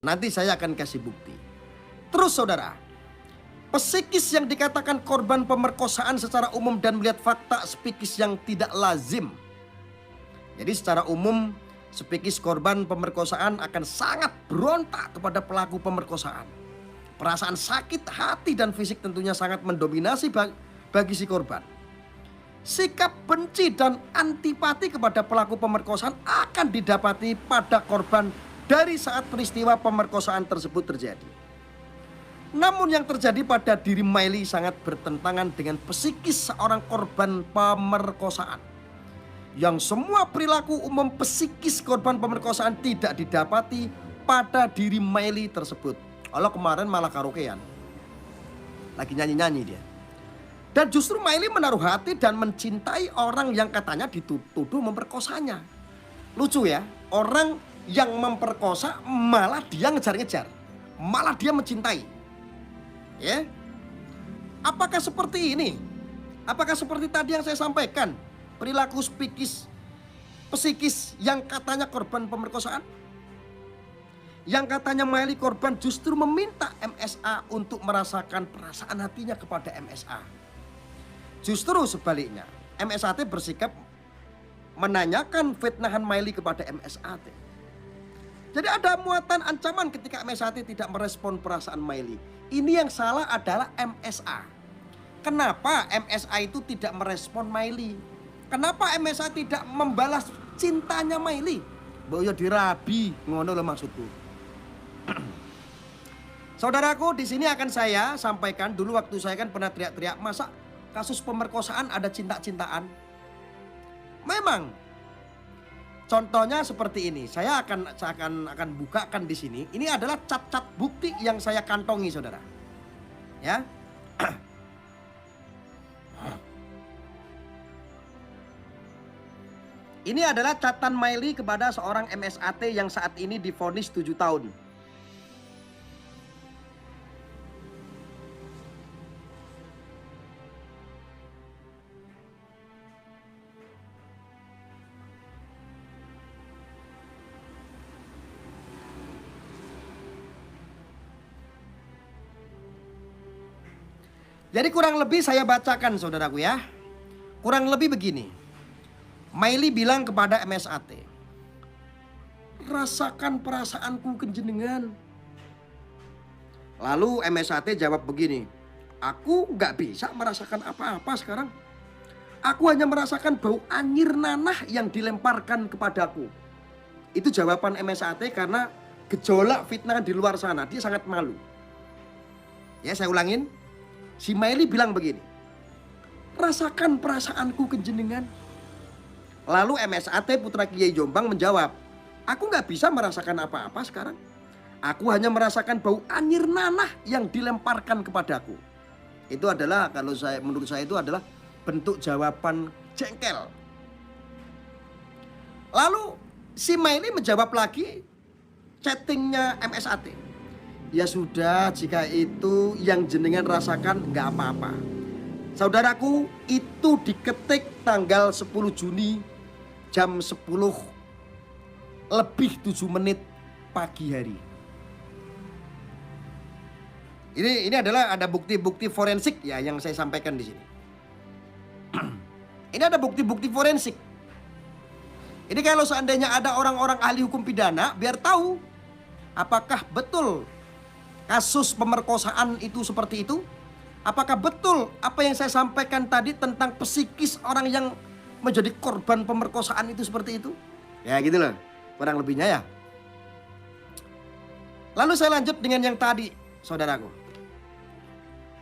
Nanti saya akan kasih bukti. Terus saudara, psikis yang dikatakan korban pemerkosaan secara umum dan melihat fakta psikis yang tidak lazim. Jadi secara umum psikis korban pemerkosaan akan sangat berontak kepada pelaku pemerkosaan. Perasaan sakit hati dan fisik tentunya sangat mendominasi bagi si korban. Sikap benci dan antipati kepada pelaku pemerkosaan akan didapati pada korban dari saat peristiwa pemerkosaan tersebut terjadi. Namun yang terjadi pada diri Miley sangat bertentangan dengan psikis seorang korban pemerkosaan. Yang semua perilaku umum psikis korban pemerkosaan tidak didapati pada diri Miley tersebut. Allah kemarin malah karaokean. Lagi nyanyi-nyanyi dia. Dan justru Miley menaruh hati dan mencintai orang yang katanya dituduh memperkosanya. Lucu ya, orang yang memperkosa malah dia ngejar-ngejar. Malah dia mencintai. Ya. Apakah seperti ini? Apakah seperti tadi yang saya sampaikan? Perilaku psikis yang katanya korban pemerkosaan? Yang katanya Miley korban justru meminta MSA untuk merasakan perasaan hatinya kepada MSA. Justru sebaliknya, MSAT bersikap menanyakan fitnahan Miley kepada MSAT. Jadi ada muatan ancaman ketika MSAT tidak merespon perasaan Miley. Ini yang salah adalah MSA. Kenapa MSA itu tidak merespon Miley? Kenapa MSA tidak membalas cintanya Miley? Boyo dirabi, ngono lo maksudku. Saudaraku, di sini akan saya sampaikan dulu waktu saya kan pernah teriak-teriak, masa kasus pemerkosaan ada cinta-cintaan? Memang. Contohnya seperti ini. Saya akan bukakan di sini. Ini adalah cat-cat bukti yang saya kantongi, saudara. Ya. Ini adalah catatan Miley kepada seorang MSAT yang saat ini divonis 7 tahun. Jadi kurang lebih saya bacakan saudaraku ya. Kurang lebih begini. Miley bilang kepada MSAT, rasakan perasaanku kenjenengan. Lalu MSAT jawab begini, aku gak bisa merasakan apa-apa sekarang. Aku hanya merasakan bau anyir nanah yang dilemparkan kepadaku. Itu jawaban MSAT karena gejolak fitnah di luar sana. Dia sangat malu. Ya, saya ulangin. Si Miley bilang begini, rasakan perasaanku kenjenengan. Lalu MSAT Putra Kiai Jombang menjawab, aku gak bisa merasakan apa-apa sekarang. Aku hanya merasakan bau anyir nanah yang dilemparkan kepadaku. Itu adalah, menurut saya itu adalah bentuk jawaban jengkel. Lalu si Miley menjawab lagi chattingnya MSAT. Ya sudah, jika itu yang jenengan rasakan gak apa-apa. Saudaraku, itu diketik tanggal 10 Juni jam 10 lebih 7 menit pagi hari. Ini adalah ada bukti-bukti forensik ya yang saya sampaikan di sini. Ini ada bukti-bukti forensik. Ini kalau seandainya ada orang-orang ahli hukum pidana biar tahu apakah betul kasus pemerkosaan itu seperti itu? Apakah betul apa yang saya sampaikan tadi tentang psikis orang yang menjadi korban pemerkosaan itu seperti itu? Ya gitu loh, kurang lebihnya ya. Lalu saya lanjut dengan yang tadi, saudaraku.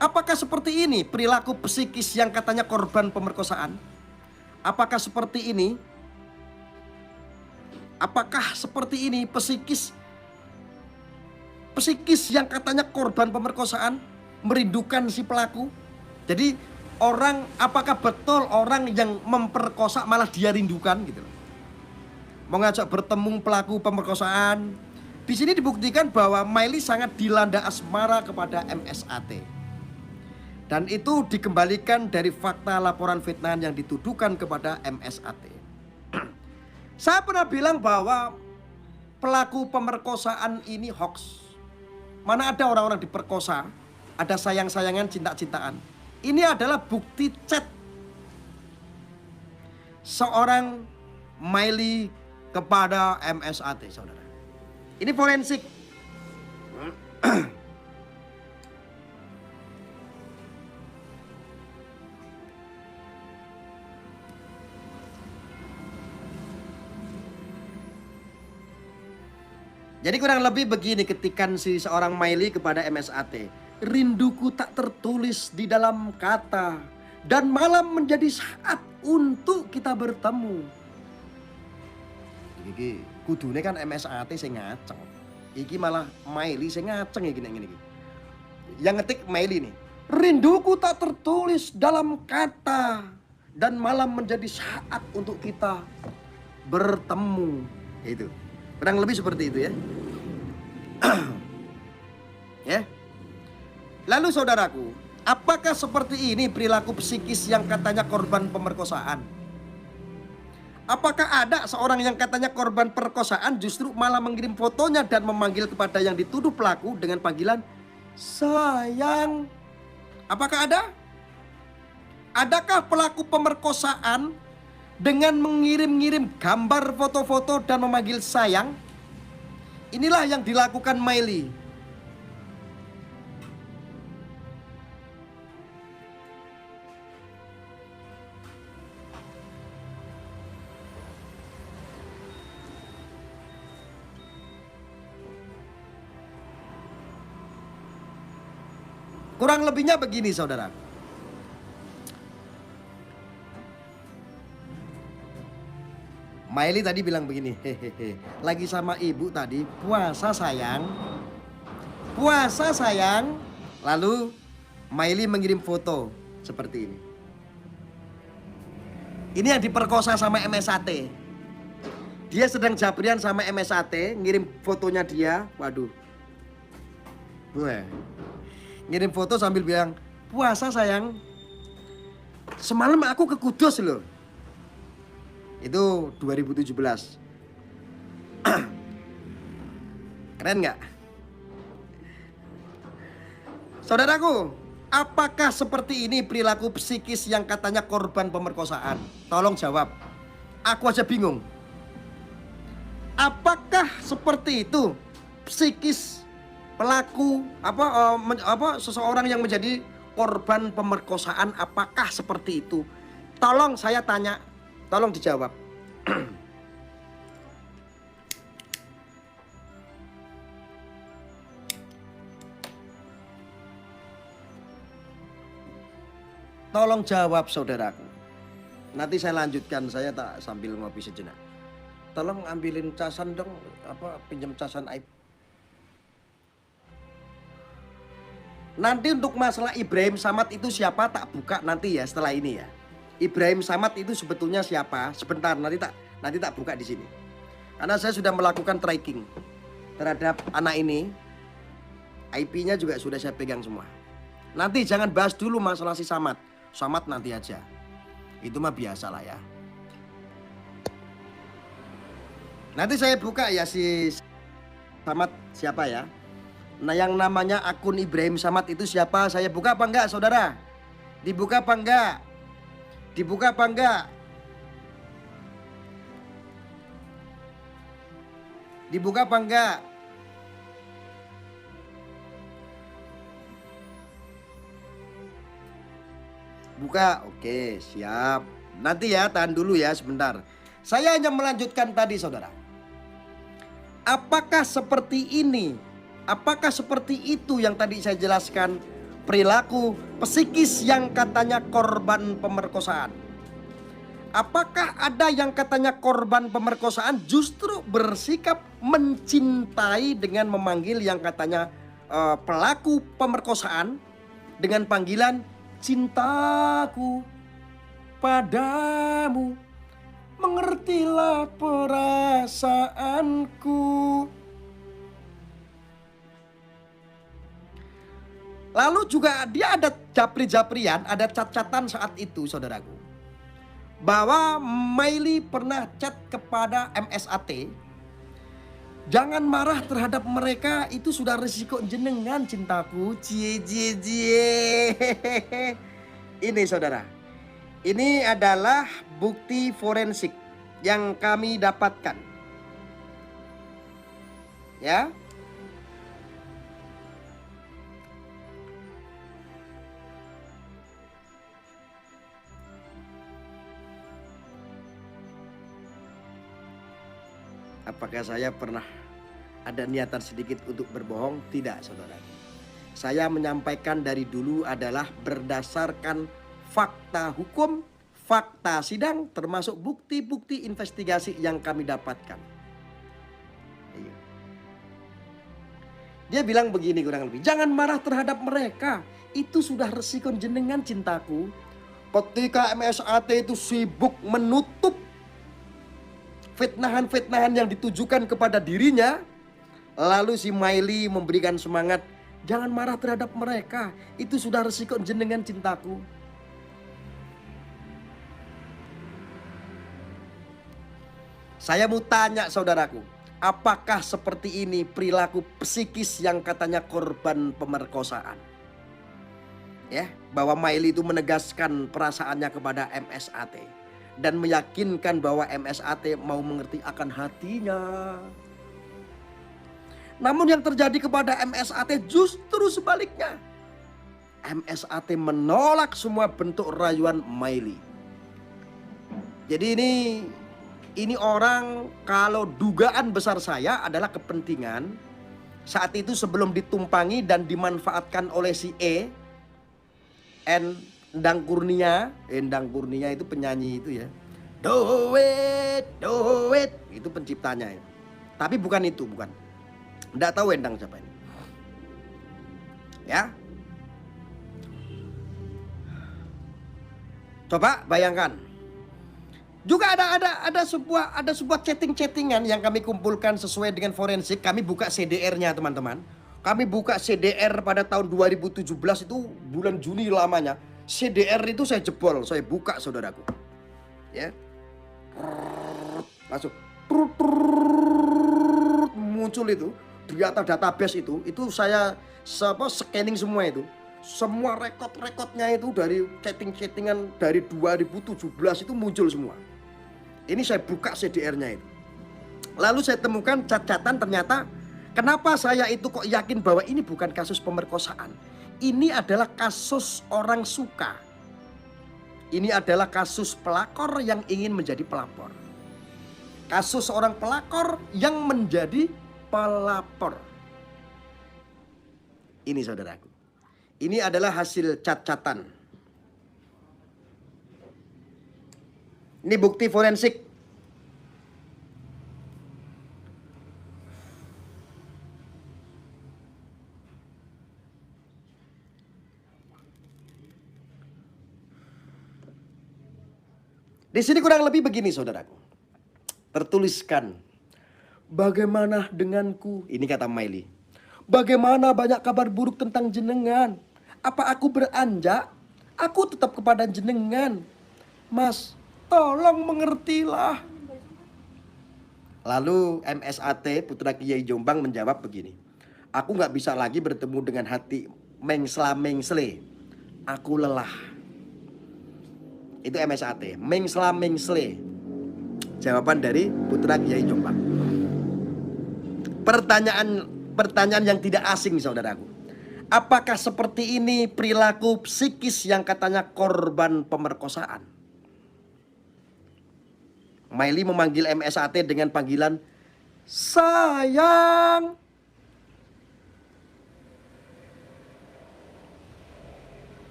Apakah seperti ini perilaku psikis yang katanya korban pemerkosaan? Apakah seperti ini? Apakah seperti ini psikis yang katanya korban pemerkosaan merindukan si pelaku? Jadi apakah betul orang yang memperkosa malah dia rindukan gitu? Mengajak bertemu pelaku pemerkosaan. Di sini dibuktikan bahwa Miley sangat dilanda asmara kepada MSAT. Dan itu dikembalikan dari fakta laporan fitnahan yang dituduhkan kepada MSAT. Saya pernah bilang bahwa pelaku pemerkosaan ini hoax. Mana ada orang-orang diperkosa, ada sayang-sayangan, cinta-cintaan. Ini adalah bukti chat seorang Miley kepada MSAT, saudara. Ini forensik. Jadi kurang lebih begini ketikan si seorang Miley kepada MSAT. Rinduku tak tertulis di dalam kata, dan malam menjadi saat untuk kita bertemu. Iki kudune kan MSAT sing ngaceng. Iki malah Miley sing ngaceng iki nek ngene iki. Yang ngetik Miley nih. Rinduku tak tertulis dalam kata, dan malam menjadi saat untuk kita bertemu. Itu. Kurang lebih seperti itu ya. Ya. Lalu saudaraku, apakah seperti ini perilaku psikis yang katanya korban pemerkosaan? Apakah ada seorang yang katanya korban perkosaan justru malah mengirim fotonya dan memanggil kepada yang dituduh pelaku dengan panggilan sayang? Apakah ada? Adakah pelaku pemerkosaan dengan mengirim-ngirim gambar foto-foto dan memanggil sayang? Inilah yang dilakukan Miley. Kurang lebihnya begini saudara. Miley tadi bilang begini, hehehe, lagi sama ibu tadi, puasa sayang. Puasa sayang. Lalu Miley mengirim foto seperti ini. Ini yang diperkosa sama MSAT. Dia sedang jabrian sama MSAT, ngirim fotonya dia, waduh. Gue ngirim foto sambil bilang, puasa sayang. Semalam aku ke Kudus loh. Itu 2017. Keren nggak? Saudaraku, apakah seperti ini perilaku psikis yang katanya korban pemerkosaan? Tolong jawab. Aku aja bingung. Apakah seperti itu psikis pelaku seseorang yang menjadi korban pemerkosaan? Apakah seperti itu? Tolong saya tanya. Tolong dijawab. Tolong jawab saudaraku. Nanti saya lanjutkan, saya tak sambil ngopi sejenak. Tolong ambilin casan dong, pinjam casan aib. Nanti untuk masalah Ibrahim Samad itu siapa tak buka nanti ya setelah ini ya. Ibrahim Samad itu sebetulnya siapa? Sebentar, nanti tak buka di sini. Karena saya sudah melakukan tracking terhadap anak ini. IP-nya juga sudah saya pegang semua. Nanti jangan bahas dulu masalah si Samad. Samad nanti aja. Itu mah biasa lah ya. Nanti saya buka ya si Samad siapa ya. Nah yang namanya akun Ibrahim Samad itu siapa? Saya buka apa enggak saudara? Dibuka apa enggak? Dibuka apa enggak? Dibuka apa enggak? Buka, oke siap. Nanti ya tahan dulu ya sebentar. Saya hanya melanjutkan tadi saudara. Apakah seperti ini? Apakah seperti itu yang tadi saya jelaskan? Perilaku psikis yang katanya korban pemerkosaan. Apakah ada yang katanya korban pemerkosaan justru bersikap mencintai dengan memanggil yang katanya pelaku pemerkosaan dengan panggilan cintaku padamu, mengertilah perasaanku. Lalu juga dia ada japri-japrian, ada cat-catan saat itu saudaraku. Bahwa Miley pernah chat kepada MSAT Jangan marah terhadap mereka, itu sudah resiko jenengan cintaku. Cie cie cie. Ini saudara, ini adalah bukti forensik yang kami dapatkan. Ya. Apakah saya pernah ada niatan sedikit untuk berbohong? Tidak, saudara. Saya menyampaikan dari dulu adalah berdasarkan fakta hukum, fakta sidang, termasuk bukti-bukti investigasi yang kami dapatkan. Dia bilang begini kurang lebih, jangan marah terhadap mereka, itu sudah resiko jenengan cintaku. Ketika MSAT itu sibuk menutup fitnahan-fitnahan yang ditujukan kepada dirinya, lalu si Miley memberikan semangat, jangan marah terhadap mereka, itu sudah resiko jenengan cintaku. Saya mau tanya saudaraku, apakah seperti ini perilaku psikis yang katanya korban pemerkosaan? Ya, bahwa Miley itu menegaskan perasaannya kepada MSAT dan meyakinkan bahwa MSAT mau mengerti akan hatinya. Namun yang terjadi kepada MSAT justru sebaliknya. MSAT menolak semua bentuk rayuan Miley. Jadi ini orang, kalau dugaan besar saya adalah kepentingan saat itu sebelum ditumpangi dan dimanfaatkan oleh si Endang Kurnia. Endang Kurnia itu penyanyi itu ya. Do it, itu penciptanya ya. Tapi bukan itu, bukan. Nggak tahu Endang siapa ini. Ya. Coba bayangkan. Juga ada sebuah chatting-chattingan yang kami kumpulkan sesuai dengan forensik. Kami buka CDR-nya teman-teman. Kami buka CDR pada tahun 2017 itu bulan Juni lamanya. CDR itu saya jebol, saya buka saudaraku. Ya. Langsung muncul itu di atas database itu saya scanning semua itu. Semua rekod-rekodnya itu dari chatting-chattingan dari 2017 itu muncul semua. Ini saya buka CDR-nya itu. Lalu saya temukan catatan, ternyata kenapa saya itu kok yakin bahwa ini bukan kasus pemerkosaan. Ini adalah kasus orang suka. Ini adalah kasus pelakor yang ingin menjadi pelapor. Kasus orang pelakor yang menjadi pelapor. Ini saudaraku. Ini adalah hasil catatan. Ini bukti forensik. Di sini kurang lebih begini saudaraku. Tertuliskan, bagaimana denganku? Ini kata Miley. Bagaimana banyak kabar buruk tentang jenengan? Apa aku beranjak? Aku tetap kepada jenengan. Mas, tolong mengertilah. Lalu MSAT Putra Kiai Jombang menjawab begini. Aku gak bisa lagi bertemu dengan hati mengsla-mengsle. Aku lelah. Itu MSAT, mengsla-mengsle. Jawaban dari Putra Kiai Jombang. Pertanyaan yang tidak asing saudaraku. Apakah seperti ini perilaku psikis yang katanya korban pemerkosaan? Miley memanggil MSAT dengan panggilan sayang.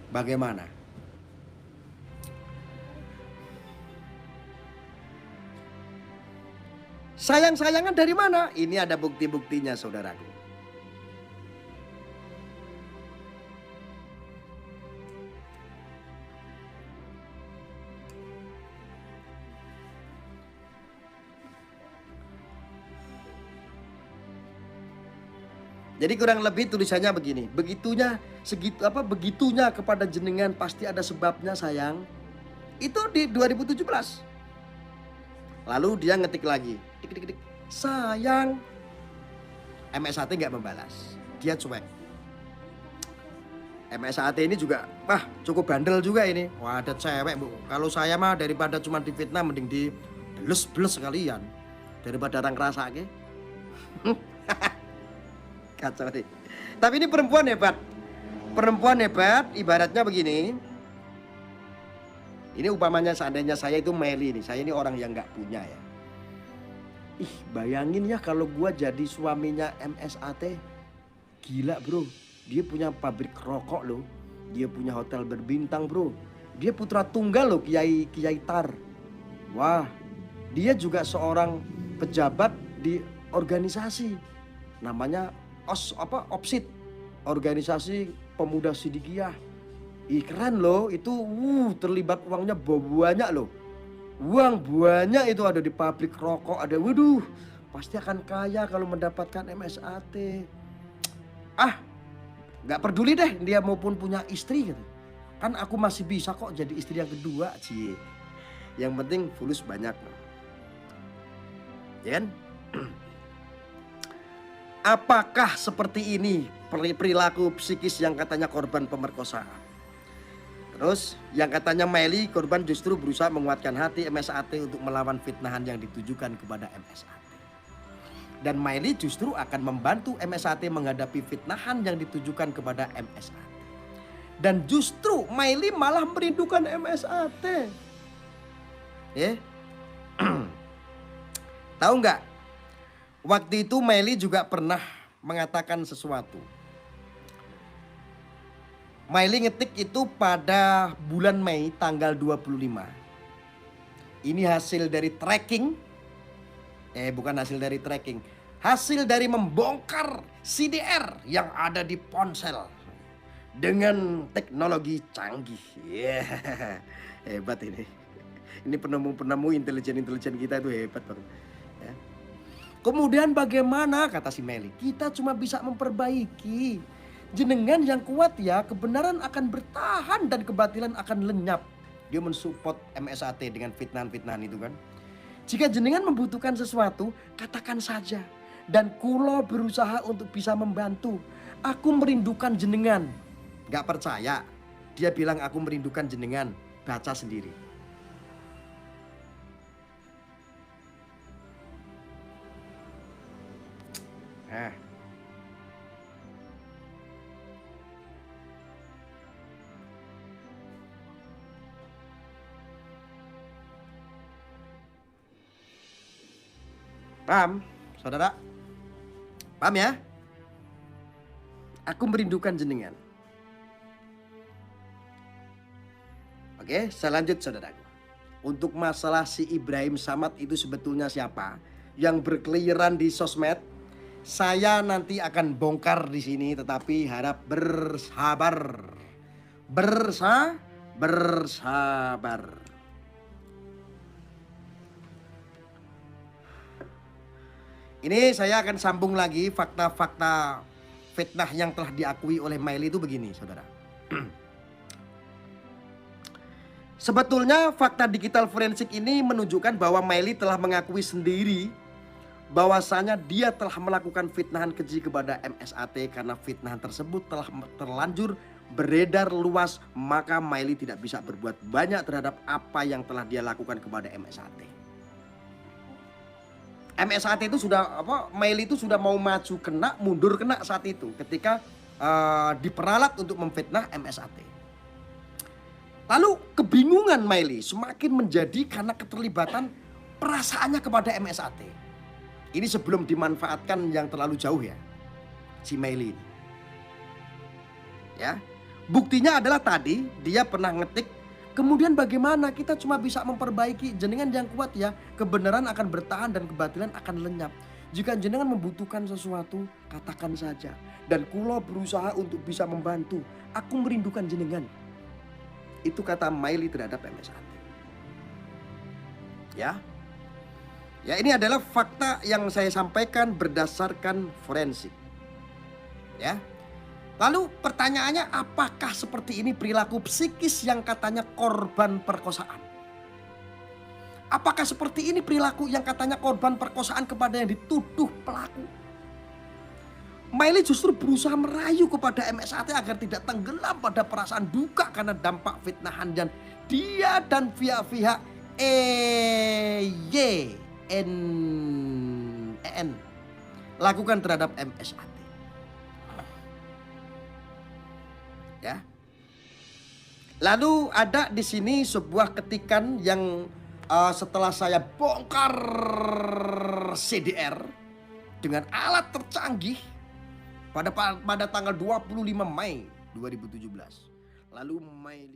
Bagaimana? Sayang-sayangan dari mana? Ini ada bukti-buktinya saudaraku. Jadi kurang lebih tulisannya begini. Begitunya kepada jenengan pasti ada sebabnya sayang. Itu di 2017. Lalu dia ngetik lagi. sayang. MSAT nggak membalas, dia cuek. MSAT ini juga, cukup bandel juga ini. Wah, ada cewek bu. Kalau saya mah daripada cuma difitnah, mending di beles sekalian daripada orang kerasa ke. Kacau nih. Tapi ini perempuan hebat. Perempuan hebat, ibaratnya begini. Ini umpamanya seandainya saya itu Meli nih, saya ini orang yang nggak punya ya. Ih, bayangin ya kalau gua jadi suaminya MSAT. Gila bro, dia punya pabrik rokok loh. Dia punya hotel berbintang bro. Dia putra tunggal loh Kiai Tar. Wah, dia juga seorang pejabat di organisasi. Namanya OPSID. Organisasi Pemuda Sidikiyah. Ih keren loh, itu terlibat uangnya banyak loh. Uang banyak itu ada di pabrik rokok, ada. Waduh, pasti akan kaya kalau mendapatkan MSAT. Gak peduli deh dia maupun punya istri gitu. Kan aku masih bisa kok jadi istri yang kedua, cie. Yang penting fulus banyak. Ya kan? Apakah seperti ini perilaku psikis yang katanya korban pemerkosaan? Terus yang katanya Meli, korban justru berusaha menguatkan hati MSAT untuk melawan fitnahan yang ditujukan kepada MSAT. Dan Meli justru akan membantu MSAT menghadapi fitnahan yang ditujukan kepada MSAT. Dan justru Meli malah merindukan MSAT. Tahu nggak? Waktu itu Meli juga pernah mengatakan sesuatu. Meli ngetik itu pada bulan Mei tanggal 25. Ini hasil dari tracking. Bukan hasil dari tracking. Hasil dari membongkar CDR yang ada di ponsel. Dengan teknologi canggih. Hebat ini. Ini penemu-penemu intelijen-intelijen kita itu hebat bang. Ya. Kemudian bagaimana kata si Meli? Kita cuma bisa memperbaiki. Jenengan yang kuat ya, kebenaran akan bertahan dan kebatilan akan lenyap. Dia mensupport MSAT dengan fitnahan-fitnahan itu kan. Jika jenengan membutuhkan sesuatu, katakan saja. Dan kulo berusaha untuk bisa membantu. Aku merindukan jenengan. Gak percaya, dia bilang aku merindukan jenengan. Baca sendiri. Paham, saudara? Paham ya? Aku merindukan jenengan. Oke, saya lanjut saudaraku. Untuk masalah si Ibrahim Samad itu sebetulnya siapa? Yang berkeliaran di sosmed, saya nanti akan bongkar di sini, tetapi harap bersabar. Bersabar. Ini saya akan sambung lagi fakta-fakta fitnah yang telah diakui oleh Meli itu begini, saudara. Sebetulnya fakta digital forensik ini menunjukkan bahwa Meli telah mengakui sendiri bahwasanya dia telah melakukan fitnahan keji kepada MSAT karena fitnahan tersebut telah terlanjur beredar luas, maka Meli tidak bisa berbuat banyak terhadap apa yang telah dia lakukan kepada MSAT. MSAT itu sudah Meli itu sudah mau maju kena, mundur kena saat itu ketika diperalat untuk memfitnah MSAT. Lalu kebingungan Meli semakin menjadi karena keterlibatan perasaannya kepada MSAT. Ini sebelum dimanfaatkan yang terlalu jauh ya, si Meli ini. Ya, buktinya adalah tadi dia pernah ngetik. Kemudian bagaimana kita cuma bisa memperbaiki, jenengan yang kuat ya, kebenaran akan bertahan dan kebatilan akan lenyap. Jika jenengan membutuhkan sesuatu, katakan saja. Dan kulo berusaha untuk bisa membantu, aku merindukan jenengan. Itu kata Meli terhadap MSAT. Ya, ini adalah fakta yang saya sampaikan berdasarkan forensik. Ya. Lalu pertanyaannya, apakah seperti ini perilaku psikis yang katanya korban perkosaan? Apakah seperti ini perilaku yang katanya korban perkosaan kepada yang dituduh pelaku? Maili justru berusaha merayu kepada MSAT agar tidak tenggelam pada perasaan duka karena dampak fitnahan dan dia dan pihak-pihak EYNEN lakukan terhadap MSAT. Ya. Lalu ada di sini sebuah ketikan yang setelah saya bongkar CDR dengan alat tercanggih pada tanggal 25 Mei 2017. Lalu Mei